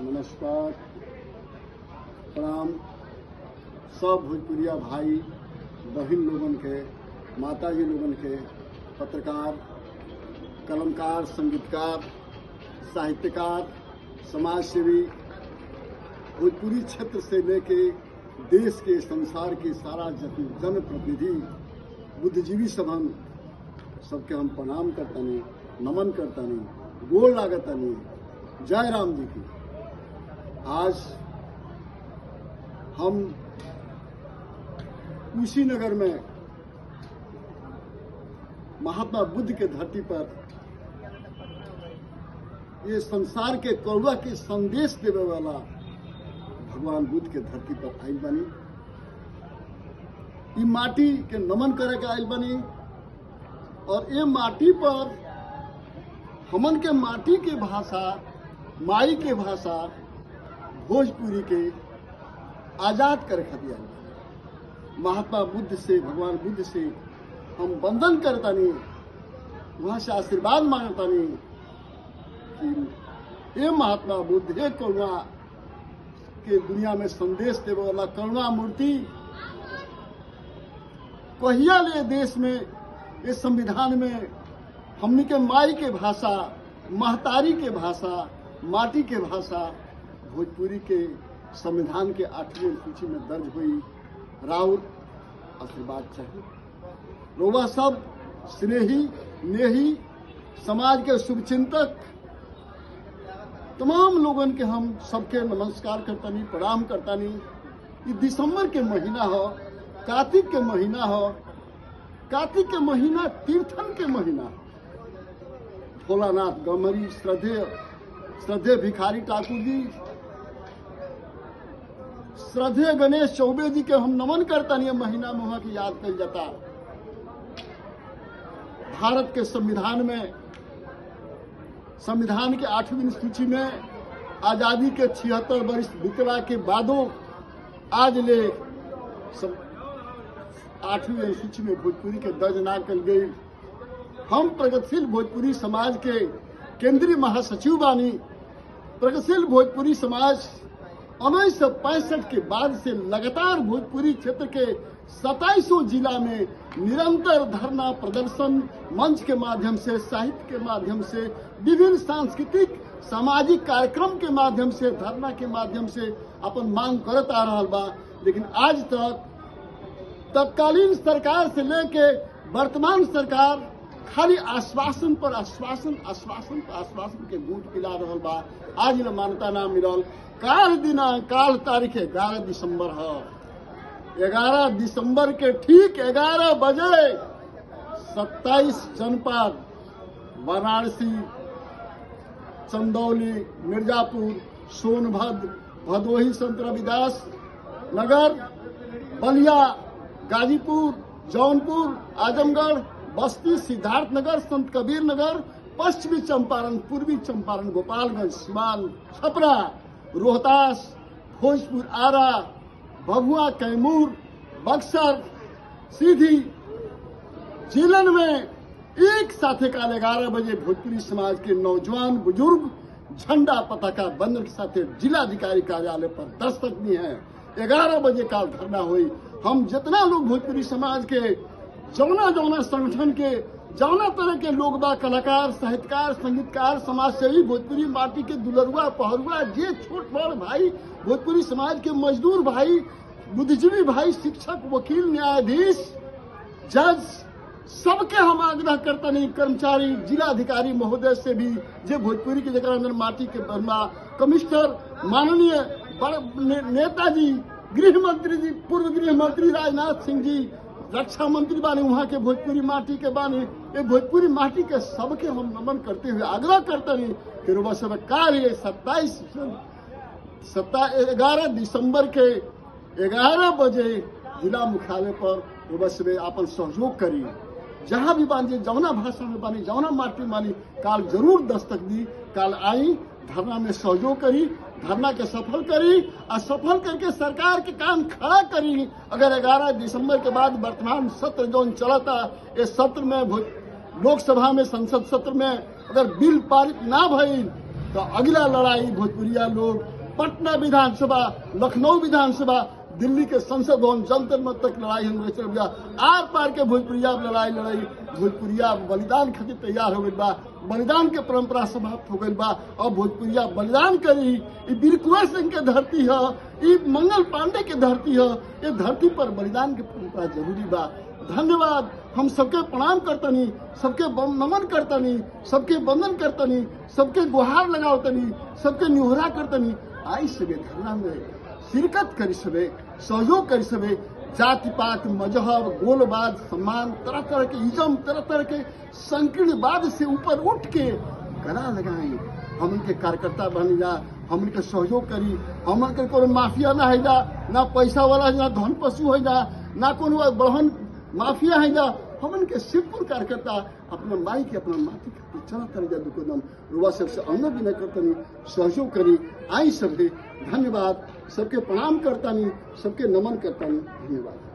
नमस्कार, प्रणाम सब भोजपुरिया भाई बहन लोगन के, माताजी लोगन के, पत्रकार, कलमकार, संगीतकार, साहित्यकार, समाज सेवी, भोजपुरी क्षेत्र से लेके देश के, संसार के सारा जनप्रतिनिधि, बुद्धिजीवी सबन सबके हम प्रणाम करतानी, नमन करतानी, गोड़ लागतानी। जय राम जी की। आज हम कुशीनगर में महात्मा बुद्ध के धरती पर ये संसार के कौवा के संदेश देवे वाला भगवान बुद्ध के धरती पर आयल बनी। ये माटी के नमन करे के आयल बनी और ये माटी पर हमन के माटी के भाषा, माई के भाषा भोजपुरी के आजाद करे खातिर आयल बनी। महात्मा बुद्ध से, भगवान बुद्ध से हम वंदन करतानी, वहां से आशीर्वाद मांगतानी कि ये महात्मा बुद्ध, हे करुणा के दुनिया में संदेश देवे वाला करुणा मूर्ति, कहिया ले देश में, इस संविधान में हमनी के माई के भाषा, महतारी के भाषा, माटी के भाषा भोजपुरी के संविधान के 8वीं सूची में दर्ज हुई। राउर आशीर्वाद चाहिए। रोवा सब स्नेही, नेही, समाज के शुभचिंतक तमाम लोगन के हम सबके नमस्कार करतानी, प्रणाम करतानी। ये दिसंबर के महीना हो, कार्तिक के महीना हो, कार्तिक के महीना तीर्थन के महीना। भोलानाथ गमरी, श्रद्धेय भिखारी ठाकुर जी, श्रद्धेय गणेश चौबे जी के हम नमन करतानी। महीना में वहां की याद कल जाता। भारत के संविधान में, संविधान के 8वीं सूची में आजादी के 76 वर्ष बीतला के बादों आज ले 8वीं सूची में भोजपुरी के दर्ज ना कल गई। हम प्रगतिशील भोजपुरी समाज के केंद्रीय महासचिव बानी। प्रगतिशील भोजपुरी समाज 1965 के बाद से लगातार भोजपुरी क्षेत्र के 2700 जिला में निरंतर धरना प्रदर्शन, मंच के माध्यम से, साहित्य के माध्यम से, विभिन्न सांस्कृतिक सामाजिक कार्यक्रम के माध्यम से, धरना के माध्यम से अपन मांग करत आ रहा बा। लेकिन आज तक तत्कालीन सरकार से लेके वर्तमान सरकार खाली आश्वासन पर आश्वासन, आश्वासन पर आश्वासन के बूट पिला रहा बा। आज न मान्यता ना मिलल। काल तारीख 11 दिसंबर है। 11 दिसंबर के ठीक 11 बजे 27 जनपद वाराणसी, चंदौली, मिर्जापुर, सोनभद्र, भदोही, संत रविदास नगर, बलिया, गाजीपुर, जौनपुर, आजमगढ़, बस्ती, सिद्धार्थनगर, संत कबीर नगर, पश्चिमी चंपारण, पूर्वी चंपारण, गोपालगंज, सिवान, छपरा, रोहतास, भोजपुर, आरा, भभुआ, कैमूर, बक्सर, सीधी जिलन में एक साथ काल 11 बजे भोजपुरी समाज के नौजवान बुजुर्ग झंडा पताका बंदर के साथ जिलाधिकारी कार्यालय पर दस्तक दी है। 11 बजे काल धरना हुई। हम जितना लोग भोजपुरी समाज के जौना संगठन के जौना तरह के लोग बा, कलाकार, साहित्यकार, संगीतकार, समाज सेवी, भोजपुरी माटी के दुलरुआ पहरुआ, जे छोट बड़ भाई, भोजपुरी समाज के मजदूर भाई, बुद्धिजीवी भाई, शिक्षक, वकील, न्यायाधीश, जज, सबके हम आग्रह करता नहीं, कर्मचारी, जिलाधिकारी महोदय से भी, जे भोजपुरी के जगह अंदर माटी के बरमा, कमिश्नर, माननीय नेताजी, गृह मंत्री जी, पूर्व गृह मंत्री राजनाथ सिंह जी, रक्षा मंत्री बानी, वहां के भोजपुरी माटी के बानी, ये भोजपुरी माटी के सबके हम नमन करते हुए आग्रह करते नहीं कि रुबा सब कार्य 11 दिसंबर के 11 बजे जिला मुख्यालय पर रुबा सब अपन सहयोग करी। जहां भी बानी, जौना भाषा में बानी, जौना माटी बानी, काल जरूर दस्तक दी, काल आई, धरना में सहयोग करी, धरना के सफल करी और सफल करके सरकार के काम खड़ा करी। अगर 11 दिसंबर के बाद वर्तमान सत्र जो चलता, इस सत्र में लोकसभा में, संसद सत्र में अगर बिल पारित ना भइल तो अगला लड़ाई भोजपुरिया लोग पटना विधानसभा, लखनऊ विधानसभा, दिल्ली के संसद भवन, जंतर मंतर तक लड़ाई हम चल गया। आर पार के भोजपुरिया लड़ाई भोजपुरिया बलिदान खातिर तैयार हो गई बा। बलिदान के परंपरा समाप्त हो गई बा। और भोजपुरिया बलिदान करी। ये वीर कुंवर सिंह के धरती है, ये मंगल पांडे के धरती है। ये धरती पर बलिदान के परंपरा जरूरी बा। धन्यवाद। हम सबके प्रणाम करतनी, सबके नमन करतनी, सबके वंदन करतनी, सबके गुहार लगावतनी, सबके निहोरा करतनी। आई सबे धरना में शिरकत करी सबे, सहयोग करी सबे। जाति पात मजहब गोलबाद सम्मान तरह तरह के इज्म, तरह तरह के संकीर्णवाद से ऊपर उठ के गला लगाई। हम उनके कार्यकर्ता बन जा, हम उनके सहयोग करी। हम उनके कोनो माफिया ना है जा, ना पैसा वाला है, ना धन पशु है जा, ना कोनो बड़हन माफिया है जा। हम उनके सिंपल कार्यकर्ता अपना माई के अपना माटी के चला कर जा दुकोदम रुआ सबसे अन्य भी नहीं करतनी, सहयोग करी। आई सबके धन्यवाद। सबके प्रणाम करतानी, सबके नमन करतानी। धन्यवाद।